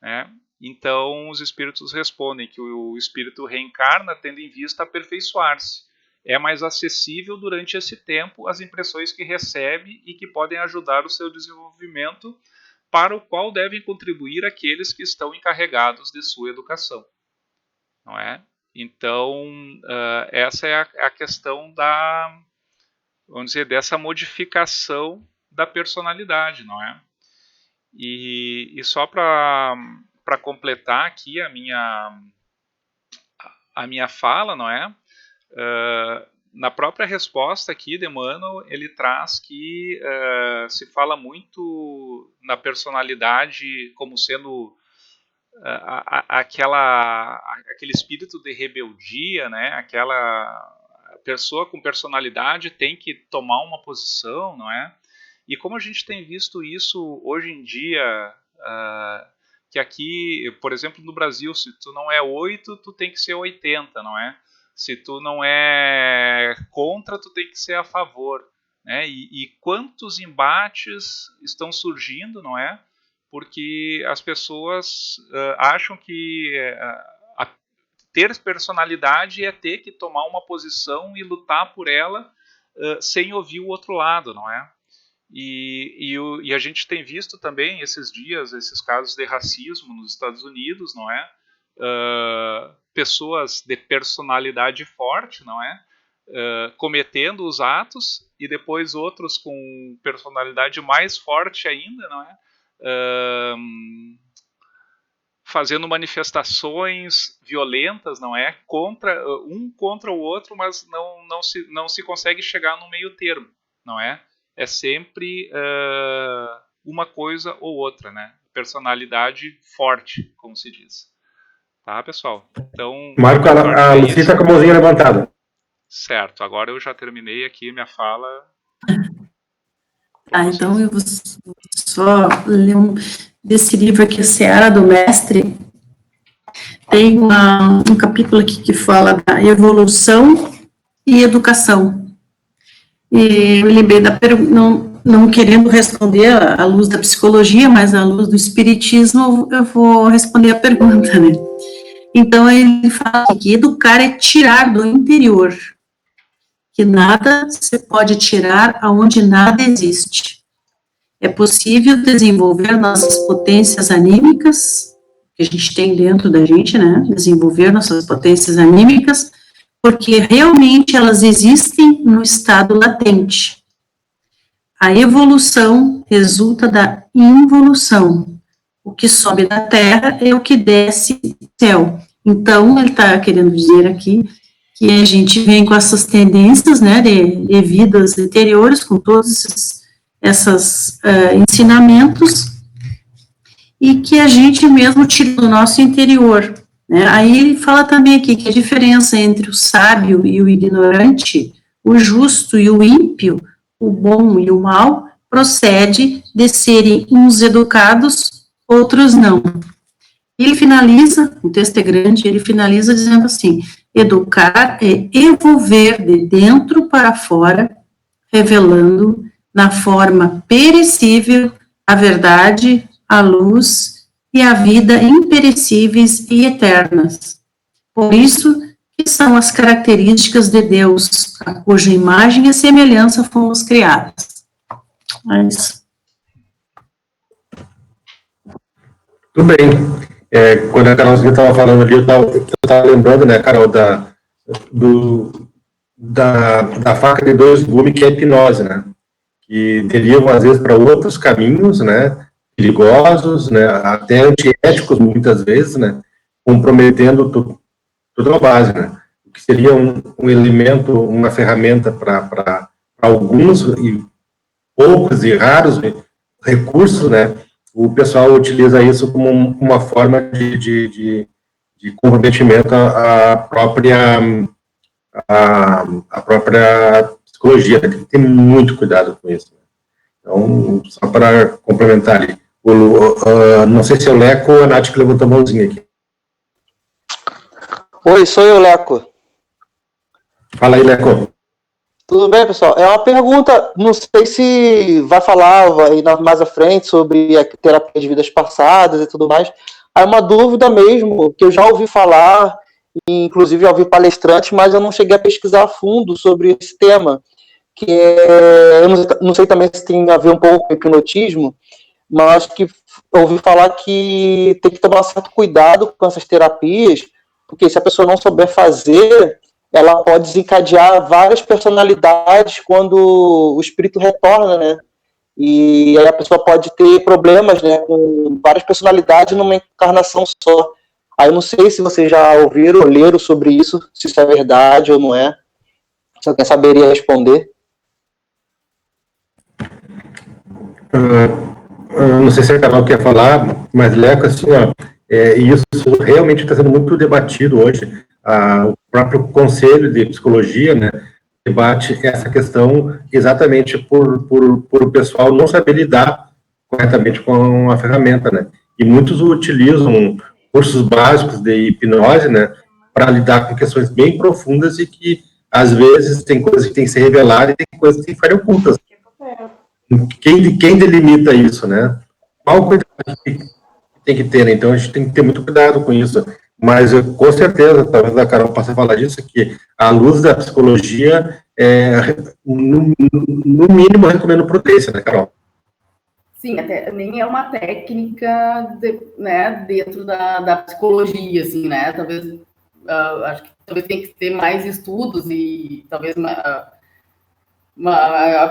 Né? Então, os espíritos respondem que o espírito reencarna tendo em vista aperfeiçoar-se. É mais acessível durante esse tempo as impressões que recebe e que podem ajudar o seu desenvolvimento, para o qual devem contribuir aqueles que estão encarregados de sua educação. Não é? Então, essa é a questão vamos dizer, dessa modificação da personalidade, não é? E só para completar aqui a minha fala, não é? Na própria resposta aqui de Emmanuel, ele traz que se fala muito na personalidade como sendo aquele espírito de rebeldia, né? Aquela pessoa com personalidade tem que tomar uma posição, não é? E como a gente tem visto isso hoje em dia, que aqui, por exemplo, no Brasil, se tu não é 8, tu tem que ser 80, não é? Se tu não é contra, tu tem que ser a favor. Né? E quantos embates estão surgindo, não é? Porque as pessoas acham que ter personalidade é ter que tomar uma posição e lutar por ela sem ouvir o outro lado, não é? E a gente tem visto também esses dias, esses casos de racismo nos Estados Unidos, não é? Pessoas de personalidade forte, não é? cometendo os atos, e depois outros com personalidade mais forte ainda, não é? Fazendo manifestações violentas, não é? Um contra o outro, mas não se consegue chegar no meio termo, não é? É sempre uma coisa ou outra, né? Personalidade forte, como se diz. Tá, pessoal? Então,
Marco, a Lucy está com a mãozinha levantada.
Certo, agora eu já terminei aqui minha fala.
Então eu vou só ler desse livro aqui, Seara do Mestre. Tem um capítulo aqui que fala da evolução e educação. E eu lembrei da pergunta, não querendo responder à luz da psicologia, mas à luz do espiritismo, eu vou responder a pergunta, né? Então, ele fala que educar é tirar do interior, que nada se pode tirar aonde nada existe. É possível desenvolver nossas potências anímicas, que a gente tem dentro da gente, né? Desenvolver nossas potências anímicas, porque realmente elas existem no estado latente. A evolução resulta da involução. O que sobe da terra é o que desce do céu. Então, ele está querendo dizer aqui que a gente vem com essas tendências, né, de vidas anteriores, com todos esses ensinamentos, e que a gente mesmo tira do nosso interior, né? Aí ele fala também aqui que a diferença entre o sábio e o ignorante, o justo e o ímpio, o bom e o mal, procede de serem uns educados, outros não. Ele finaliza, o texto é grande, ele finaliza dizendo assim: educar é evolver de dentro para fora, revelando na forma perecível a verdade, a luz e a vida imperecíveis e eternas. Por isso que são as características de Deus, a cuja imagem e semelhança fomos criadas. É isso.
Tudo bem. Quando a Carolzinha estava falando ali, eu estava lembrando, né, Carol, da faca de dois gumes, que é a hipnose, né? Que derivam, às vezes, para outros caminhos, né? Perigosos, né? Até antiéticos, muitas vezes, né? Comprometendo tudo a base, né? O que seria um elemento, uma ferramenta para alguns, e poucos e raros recursos, né? O pessoal utiliza isso como uma forma de comprometimento à própria psicologia. Tem que ter muito cuidado com isso. Então, só para complementar ali, não sei se é o Leco ou a Nath que levantou a mãozinha aqui.
Oi, sou eu, Leco.
Fala aí, Leco.
Tudo bem, pessoal? É uma pergunta, não sei se vai falar mais à frente sobre a terapia de vidas passadas e tudo mais. É uma dúvida mesmo, que eu já ouvi falar, inclusive já ouvi palestrantes, mas eu não cheguei a pesquisar a fundo sobre esse tema, que eu não sei também se tem a ver um pouco com hipnotismo, mas que eu ouvi falar que tem que tomar certo cuidado com essas terapias, porque se a pessoa não souber fazer, ela pode desencadear várias personalidades quando o espírito retorna, né? E aí a pessoa pode ter problemas, né, com várias personalidades numa encarnação só. Aí eu não sei se vocês já ouviram ou leram sobre isso, se isso é verdade ou não é. Se alguém saberia responder.
Não sei se a Carol quer falar, mas, Leco, assim, ó, isso realmente está sendo muito debatido hoje. O próprio Conselho de Psicologia, né, debate essa questão exatamente por o pessoal não saber lidar corretamente com a ferramenta, né? E muitos utilizam cursos básicos de hipnose, né, para lidar com questões bem profundas e que, às vezes, tem coisas que tem que ser reveladas e tem coisas que tem que ficar ocultas. Quem delimita isso, né? Qual cuidado que tem que ter, né? Então, a gente tem que ter muito cuidado com isso. Mas, com certeza, talvez a Carol possa falar disso, que a luz da psicologia, no mínimo, recomendo prudência, né, Carol?
Sim, até nem é uma técnica, né, dentro da psicologia, assim, né, talvez acho que talvez tem que ter mais estudos e talvez uma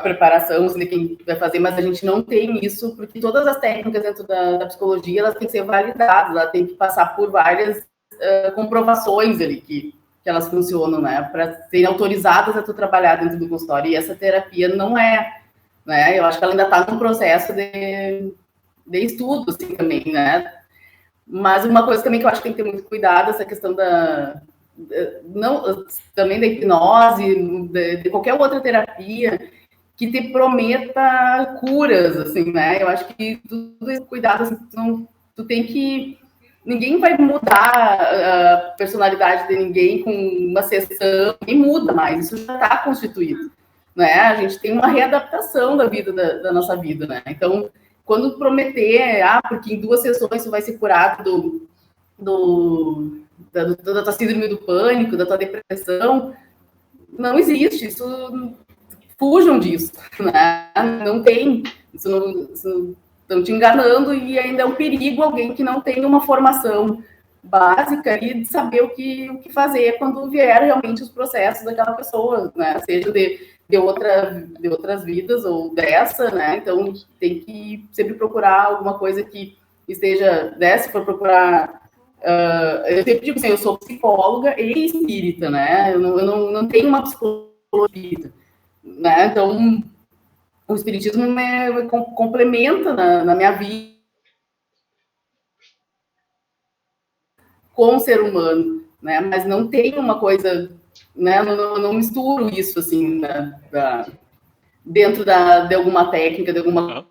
preparação de quem vai fazer, mas a gente não tem isso, porque todas as técnicas dentro da psicologia, elas têm que ser validadas, ela tem que passar por várias comprovações ali que elas funcionam, né, para serem autorizadas a tu trabalhar dentro do consultório, e essa terapia não é, né, eu acho que ela ainda está num processo de estudo, assim, também, né, mas uma coisa também que eu acho que tem que ter muito cuidado, essa questão também da hipnose, de qualquer outra terapia que te prometa curas, assim, né? Eu acho que tudo esse cuidado, assim, tu tem que... Ninguém vai mudar a personalidade de ninguém com uma sessão, ninguém muda mais, isso já está constituído, né? A gente tem uma readaptação da vida, da nossa vida, né? Então, quando prometer, porque em 2 sessões tu vai ser curado da tua síndrome do pânico, da tua depressão, não existe, fujam disso, né? Não tem, estão te enganando, e ainda é um perigo alguém que não tem uma formação básica e de saber o que fazer quando vier realmente os processos daquela pessoa, né? Seja de outras vidas ou dessa, né? Então tem que sempre procurar alguma coisa que esteja, né? Se for procurar, eu sempre digo assim, eu sou psicóloga e espírita, né? Eu não tenho uma psicologia, né? Então o espiritismo me complementa na minha vida com o ser humano, né? Mas não tem uma coisa, né? Eu não misturo isso assim, dentro de alguma técnica, de alguma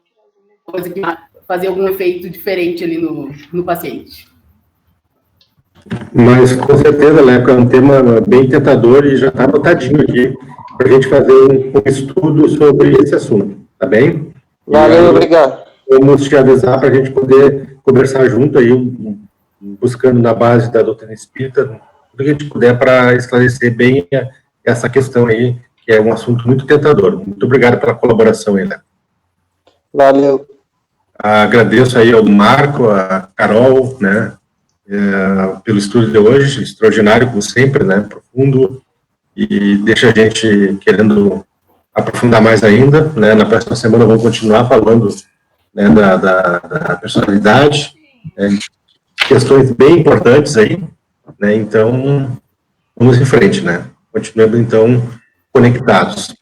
coisa que fazer algum efeito diferente ali no paciente.
Mas, com certeza, Leco, é um tema bem tentador e já está anotadinho aqui para a gente fazer um estudo sobre esse assunto, tá bem?
Valeu, obrigado.
Vamos te avisar para a gente poder conversar junto aí, buscando na base da doutrina espírita, tudo que a gente puder para esclarecer bem essa questão aí, que é um assunto muito tentador. Muito obrigado pela colaboração aí, Leco.
Valeu.
Agradeço aí ao Marco, a Carol, né, pelo estudo de hoje, extraordinário, como sempre, né, profundo, e deixa a gente querendo aprofundar mais ainda, né. Na próxima semana vamos continuar falando, né, da personalidade, questões bem importantes aí, né, então vamos em frente, né, continuando então conectados.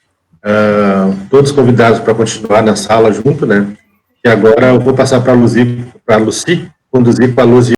Todos convidados para continuar na sala junto, né, e agora eu vou passar para a Lucy conduzir com a Lucy